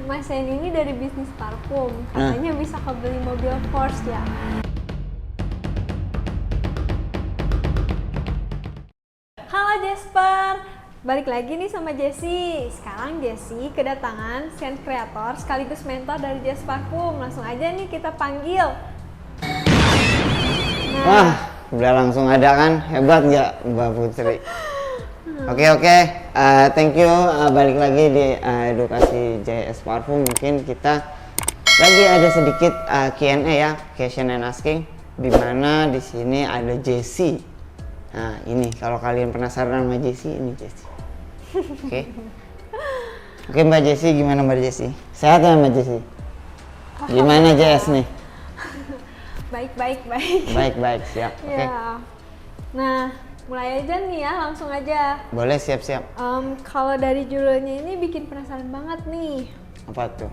Mas Sen ini dari bisnis parfum, katanya bisa kebeli mobil Porsche ya. Halo Jasper, balik lagi nih sama Jessie. Sekarang Jessie kedatangan Sen Creator sekaligus mentor dari Jazz Parfum. Langsung aja nih kita panggil. Wah, udah langsung ada kan? Hebat nggak Mbak Putri? Oke, thank you. Balik lagi di edukasi JS Parfum. Mungkin kita lagi ada sedikit Q&A ya, question and asking. Dimana di sini ada Jessie. Nah ini kalau kalian penasaran sama Jessie, ini Jessie. Oke Mbak Jessie, gimana Mbak Jessie? Sehat ya Mbak Jessie? Gimana JS nih? Baik, siap. Oke. Ya. Nah, mulai aja nih ya, langsung aja. Boleh, siap-siap. Kalau dari judulnya ini bikin penasaran banget nih. Apa tuh?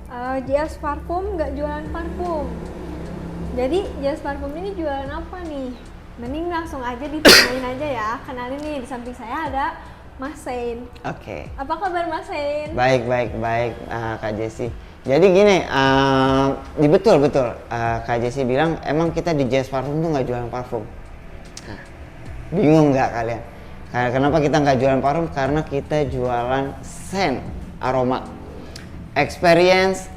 JS Parfum nggak jualan parfum. Jadi JS Parfum ini jualan apa nih? Mending langsung aja ditanyain aja ya. Kenalin nih, di samping saya ada Mas Sen. Oke. Apa kabar Mas Sen? Baik, Kak Jessie. Jadi gini, betul. Kak Jessie bilang emang kita di JS Parfum tuh nggak jualan parfum. Nah, bingung nggak kalian? Kenapa kita nggak jualan parfum? Karena kita jualan scent, aroma, experience,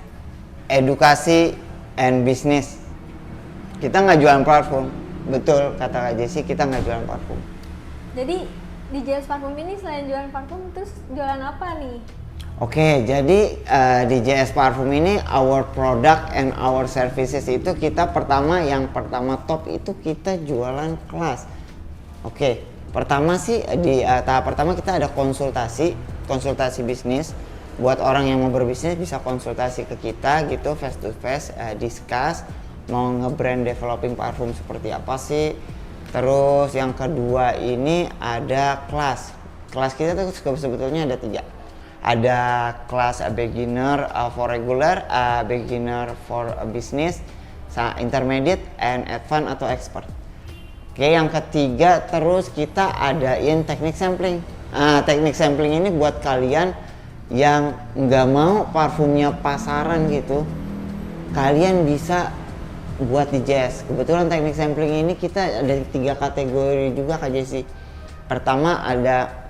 edukasi, and business. Kita nggak jualan parfum. Betul kata Kak Jessie, kita nggak jualan parfum. Jadi di JS Parfum ini selain jualan parfum, terus jualan apa nih? Oke, jadi di JS Parfum ini our product and our services itu kita yang pertama top itu kita jualan kelas. Oke, pertama sih di tahap pertama kita ada konsultasi bisnis. Buat orang yang mau berbisnis bisa konsultasi ke kita gitu, face to face, discuss mau nge-brand developing parfum seperti apa sih. Terus yang kedua ini ada kelas kita tuh sebetulnya ada 3. Ada kelas beginner for regular, beginner for business, intermediate, and advanced atau expert. Oke, yang ketiga terus kita adain teknik sampling. Teknik sampling ini buat kalian yang nggak mau parfumnya pasaran gitu, kalian bisa buat di JS. Kebetulan teknik sampling ini kita ada 3 kategori juga Kak Jessie. Pertama ada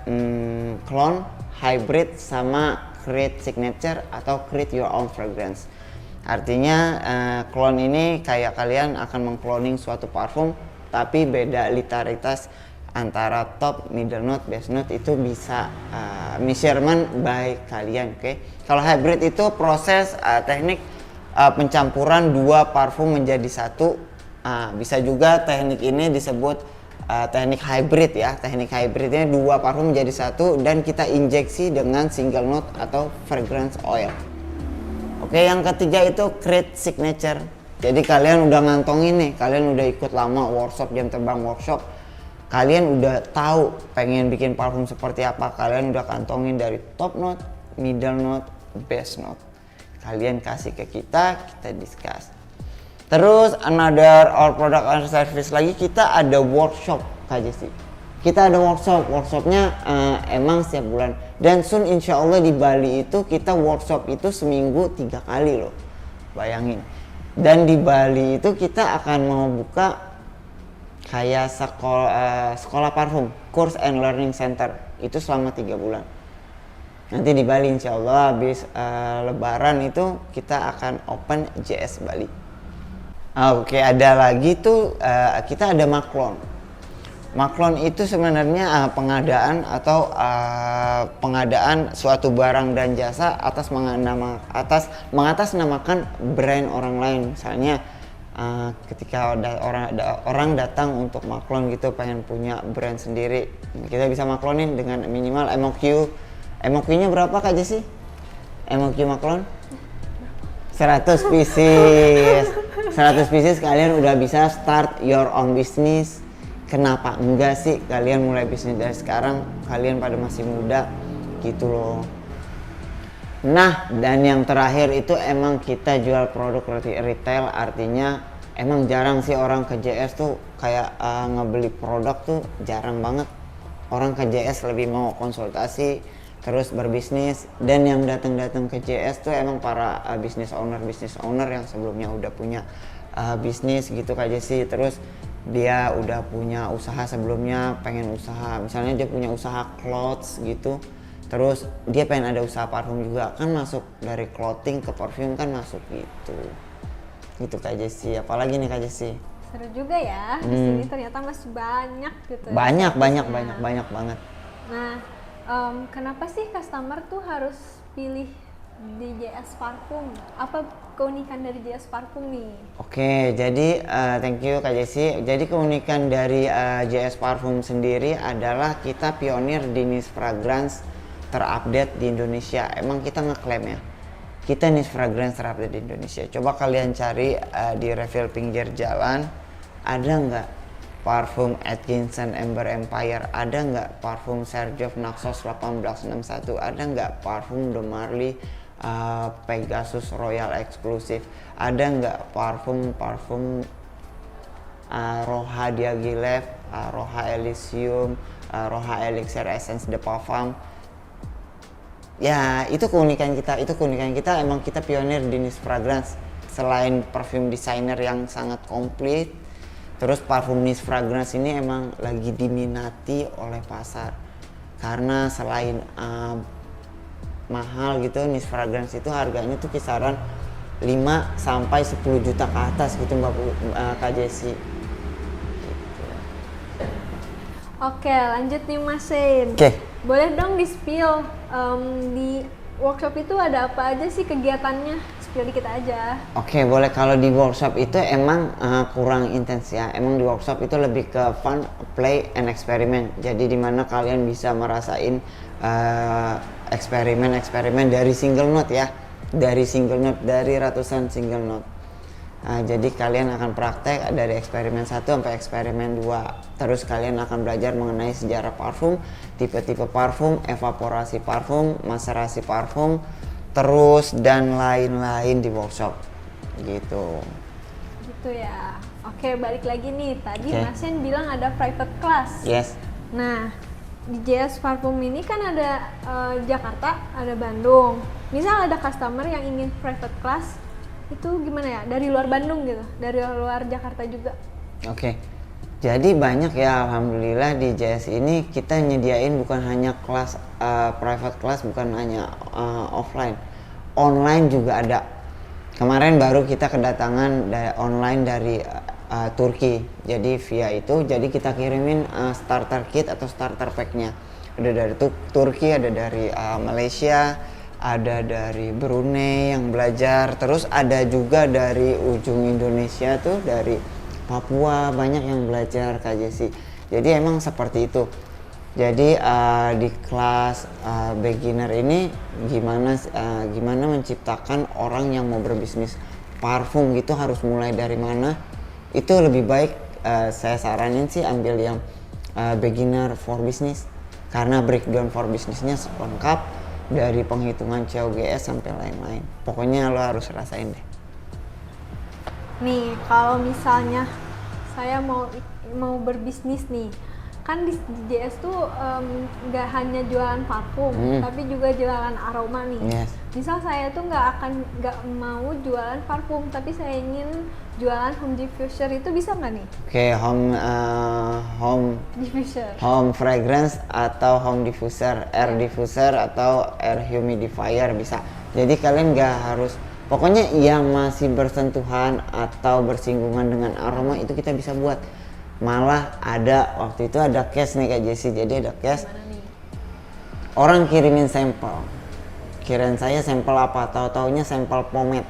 clone, hybrid, sama create signature atau create your own fragrance. Artinya clone ini kayak kalian akan mengcloning suatu parfum tapi beda litaritas antara top, middle note, base note itu bisa measurement by kalian. Oke. Kalau hybrid itu proses teknik pencampuran 2 parfum menjadi 1. Bisa juga teknik ini disebut teknik hybrid ya. Teknik hybrid ini 2 parfum menjadi 1 dan kita injeksi dengan single note atau fragrance oil. Oke, yang ketiga itu create signature. Jadi kalian udah ngantongin nih, kalian udah ikut lama workshop, jam terbang workshop, kalian udah tahu pengen bikin parfum seperti apa, kalian udah kantongin dari top note, middle note, base note, kalian kasih ke kita discuss. Terus another our product and service lagi, kita ada workshop Kak Jessie. Kita ada workshopnya emang setiap bulan, dan soon insya Allah di Bali itu kita workshop itu seminggu 3 kali loh, bayangin. Dan di Bali itu kita akan mau buka kayak sekolah parfum, course and learning center itu selama 3 bulan. Nanti di Bali insya Allah habis Lebaran itu kita akan open JS Bali. Oke, ada lagi tuh kita ada maklon. Maklon itu sebenarnya pengadaan suatu barang dan jasa atas mengatasnamakan brand orang lain. Misalnya ketika orang datang untuk maklon gitu, pengen punya brand sendiri, kita bisa maklonin dengan minimal MOQ. MOQ-nya berapa Kak Jessie? MOQ maklon 100 pieces. 100 pieces kalian udah bisa start your own business. Kenapa enggak sih kalian mulai bisnis dari sekarang, kalian pada masih muda gitu loh. Nah, dan yang terakhir itu emang kita jual produk retail, artinya emang jarang sih orang ke JS tuh kayak ngebeli produk tuh jarang banget. Orang ke JS lebih mau konsultasi, terus berbisnis. Dan yang datang ke JS tuh emang para business owner yang sebelumnya udah punya bisnis gitu Kak Jessie. Terus dia udah punya usaha sebelumnya, pengen usaha, misalnya dia punya usaha clothes gitu, terus dia pengen ada usaha parfum juga, kan masuk dari clothing ke parfum kan masuk gitu Kak Jessie. Apalagi nih Kak Jessie? Seru juga ya, di sini ternyata masih banyak gitu. Banyak banget. Nah, kenapa sih customer tuh harus pilih di JS Parfum? Apa keunikan dari JS Parfum nih? Oke, jadi thank you Kak Jessie. Jadi keunikan dari JS Parfum sendiri adalah kita pionir di niche fragrance terupdate di Indonesia. Emang kita ngeklaim ya, kita niche fragrance terupdate di Indonesia. Coba kalian cari di refill pinggir jalan, ada nggak parfum Atkinson Amber Empire, ada nggak parfum Sergio Naxos 1861, ada nggak parfum De Marly Pegasus Royal Exclusive, ada nggak parfum Roha Diaghilev, Roha Elysium, Roha Elixir Essence de Parfum. Ya itu keunikan kita, emang kita pionir di niche fragrance. Selain perfume designer yang sangat komplit, terus parfum niche fragrance ini emang lagi diminati oleh pasar, karena selain mahal gitu, niche fragrance itu harganya tuh kisaran 5 sampai 10 juta ke atas gitu Kak Jessie. Oke, lanjut nih Mas Sein. Oke. Boleh dong di-spill di workshop itu ada apa aja sih kegiatannya? Spill dikit aja. Oke, boleh. Kalau di workshop itu emang kurang intens ya. Emang di workshop itu lebih ke fun, play, and experiment. Jadi dimana kalian bisa merasain eksperimen dari single note ya. Dari ratusan single note. Jadi kalian akan praktek dari eksperimen 1 sampai eksperimen 2. Terus kalian akan belajar mengenai sejarah parfum, tipe-tipe parfum, evaporasi parfum, maserasi parfum, terus dan lain-lain di workshop gitu ya. Oke, balik lagi nih, tadi Oke. Mas Sen bilang ada private class. yes. Nah, di JS Parfum ini kan ada Jakarta, ada Bandung. Misal ada customer yang ingin private class, itu gimana ya? Dari luar Bandung gitu, dari luar Jakarta juga. Oke. Jadi banyak ya, alhamdulillah di JS ini kita nyediain bukan hanya kelas private class, bukan hanya offline, online juga ada. Kemarin baru kita kedatangan online dari Turki. Jadi via itu, jadi kita kirimin starter kit atau starter packnya. Ada dari Turki, ada dari Malaysia, ada dari Brunei yang belajar, terus ada juga dari ujung Indonesia tuh, dari Papua banyak yang belajar Kak Jessie. Jadi emang seperti itu. Jadi di kelas beginner ini gimana menciptakan orang yang mau berbisnis parfum gitu, harus mulai dari mana? Itu lebih baik saya saranin sih ambil yang beginner for business, karena breakdown for businessnya lengkap dari penghitungan COGS sampai lain-lain. Pokoknya lo harus rasain deh. Nih, kalau misalnya saya mau berbisnis nih, kan di JS tuh nggak hanya jualan parfum, tapi juga jualan aroma nih. Yes. Misal saya tuh nggak mau jualan parfum, tapi saya ingin jualan home diffuser, itu bisa nggak nih? Oke, home Diffuser. home fragrance atau home diffuser, air diffuser atau air humidifier bisa. Jadi kalian nggak harus, pokoknya yang masih bersentuhan atau bersinggungan dengan aroma itu kita bisa buat. Malah ada waktu itu ada case nih Kak Jessie. Jadi ada case orang kirimin sampel, kirain saya sampel apa, tahu-taunya sampel pomade.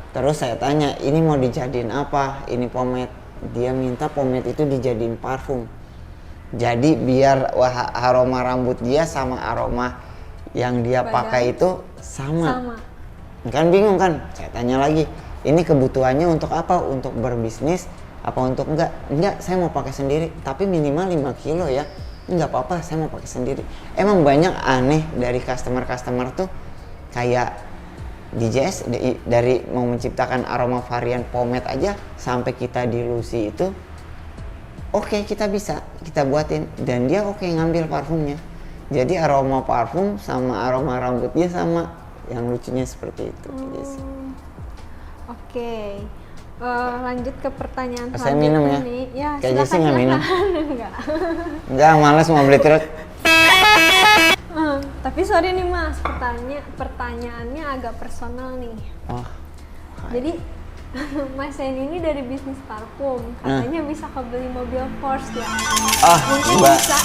Terus saya tanya, ini mau dijadiin apa? Ini pomade. Dia minta pomade itu dijadiin parfum. Jadi biar aroma rambut dia sama aroma yang dia pakai itu sama. Kan bingung kan? Saya tanya lagi, ini kebutuhannya untuk apa? Untuk berbisnis apa untuk enggak? Enggak, saya mau pakai sendiri, tapi minimal 5 kilo ya. Enggak apa-apa, saya mau pakai sendiri. Emang banyak aneh dari customer tuh, kayak DJS dari mau menciptakan aroma varian pomade aja sampai kita dilusi itu oke, kita bisa, kita buatin dan dia oke ngambil parfumnya. Jadi aroma parfum sama aroma rambutnya sama. Yang lucunya seperti itu. Jessy. Oke. Lanjut ke pertanyaan Saya minum ya? nih. Ya, Kayak Jessy silakan, nggak minum? Enggak. Enggak, males mau beli terus. Tapi sorry nih Mas, pertanyaannya agak personal nih. Wah, Jadi Mas Sen ini dari bisnis parfum, katanya bisa kebeli mobil Porsche ya. Mungkin Mbak, bisa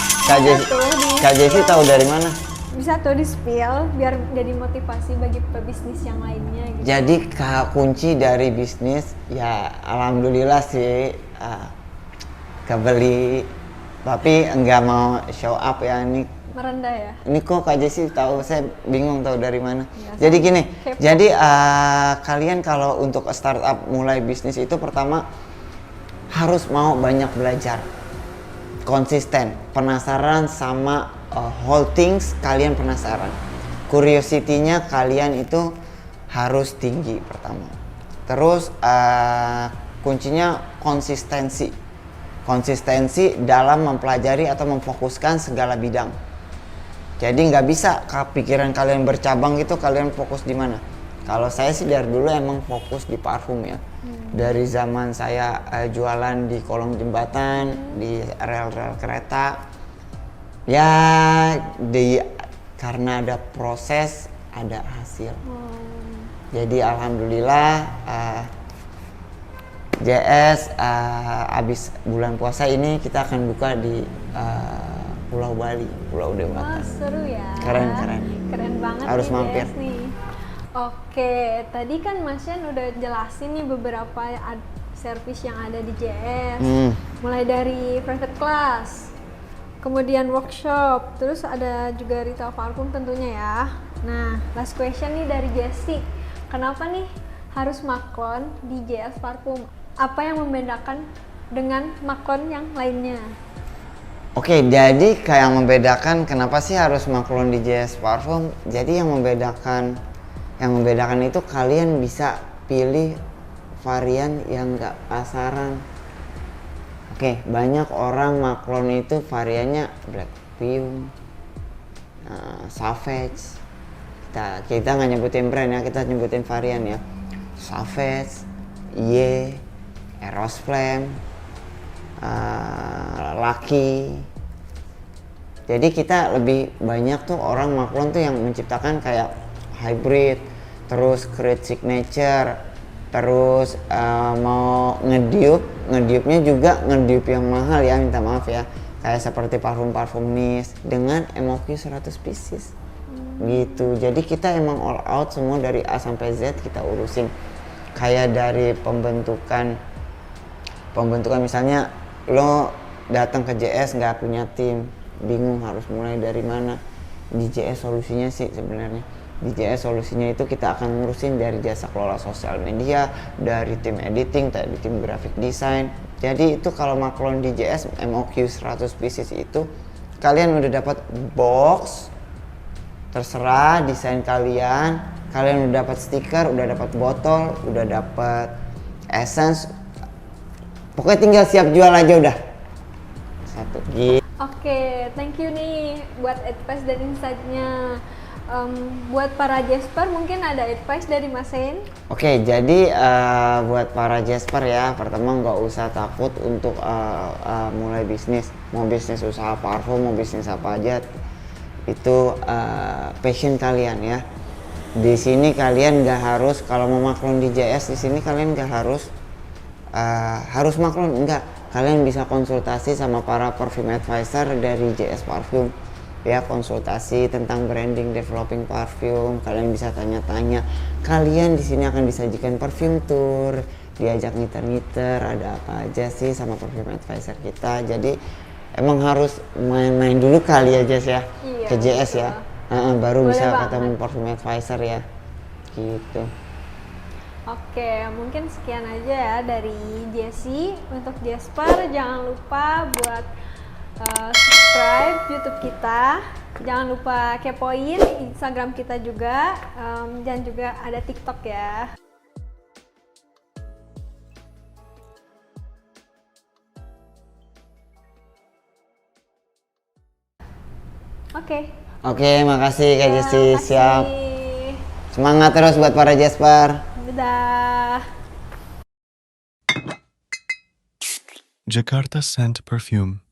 Kak Jessy tahu dari mana? Bisa tuh di spill biar jadi motivasi bagi pebisnis yang lainnya gitu. Jadi kunci dari bisnis ya alhamdulillah sih kebeli, tapi enggak mau show up ya ini. Merendah ya. Ini kok Kak Jessy tahu, saya bingung tahu dari mana. Ya, Jadi gini, kepo. jadi kalian kalau untuk startup mulai bisnis itu pertama harus mau banyak belajar, konsisten, penasaran sama whole things, kalian penasaran. Curiosity-nya kalian itu harus tinggi pertama. Terus kuncinya konsistensi. Konsistensi dalam mempelajari atau memfokuskan segala bidang. Jadi nggak bisa pikiran kalian bercabang gitu, kalian fokus di mana. Kalau saya sih dari dulu emang fokus di parfum ya. Dari zaman saya jualan di kolong jembatan, di rel-rel kereta. Ya, karena ada proses, ada hasil. Jadi alhamdulillah JS abis bulan puasa ini kita akan buka di Pulau Bali, Pulau Dewata. Wah, seru ya. Keren. Keren banget Harus nih, mampir. JS nih. Oke, tadi kan Mas Yan udah jelasin nih beberapa service yang ada di JS. Mulai dari private class, kemudian workshop, terus ada juga retail parfum tentunya ya. Nah, last question nih dari Jessie. Kenapa nih harus maklon di JS Parfum? Apa yang membedakan dengan maklon yang lainnya? Oke, jadi kayak yang membedakan kenapa sih harus maklon di JS Parfum? Jadi yang membedakan itu kalian bisa pilih varian yang nggak pasaran. Oke, banyak orang maklon itu variannya Black Perfume, Savage. Kita nggak nyebutin brand ya, kita nyebutin varian ya. Savage, Ye, Eros Flame, Lucky. Jadi kita lebih banyak tuh orang maklon tuh yang menciptakan kayak hybrid, terus create signature, terus mau ngediupnya juga ngediup yang mahal ya, minta maaf ya, kayak seperti parfum Nice dengan MOQ 100 pieces gitu. Jadi kita emang all out semua dari A sampai Z kita urusin. Kayak dari pembentukan misalnya lo datang ke JS nggak punya tim, bingung harus mulai dari mana. Di JS solusinya sih sebenarnya, di JS solusinya itu kita akan ngurusin dari jasa kelola sosial media, dari tim editing, dari tim graphic design. Jadi itu kalau maklon di JS MOQ 100 pieces itu kalian udah dapat box, terserah desain kalian udah dapat stiker, udah dapat botol, udah dapat essence, pokoknya tinggal siap jual aja udah. Satu gitu. Oke, thank you nih buat advice dan insight-nya. Buat para Jasper mungkin ada advice dari Mas Sen? Oke, jadi buat para Jasper ya, pertama nggak usah takut untuk mulai bisnis. Mau bisnis usaha parfum, mau bisnis apa aja, itu passion kalian ya. Di sini kalian nggak harus, kalau mau maklon di JS di sini kalian nggak harus maklon, enggak. Kalian bisa konsultasi sama para perfume advisor dari JS Parfum ya, konsultasi tentang branding, developing parfum. Kalian bisa tanya-tanya. Kalian di sini akan disajikan perfume tour, diajak ngiter-ngiter ada apa aja sih sama perfume advisor kita. Jadi emang harus main-main dulu kali ya Jess ya, iya, ke JS betul. ya. Baru Boleh bisa banget ketemu perfume advisor ya gitu. Oke, mungkin sekian aja ya dari Jessie. Untuk Jasper, jangan lupa buat subscribe YouTube kita. Jangan lupa kepoin Instagram kita juga, dan juga ada TikTok ya. Oke. Oke, makasih Kak Ya, Jessy, makasih. siap. Semangat terus buat para Jasper. Dadah. Jakarta Scent Perfume.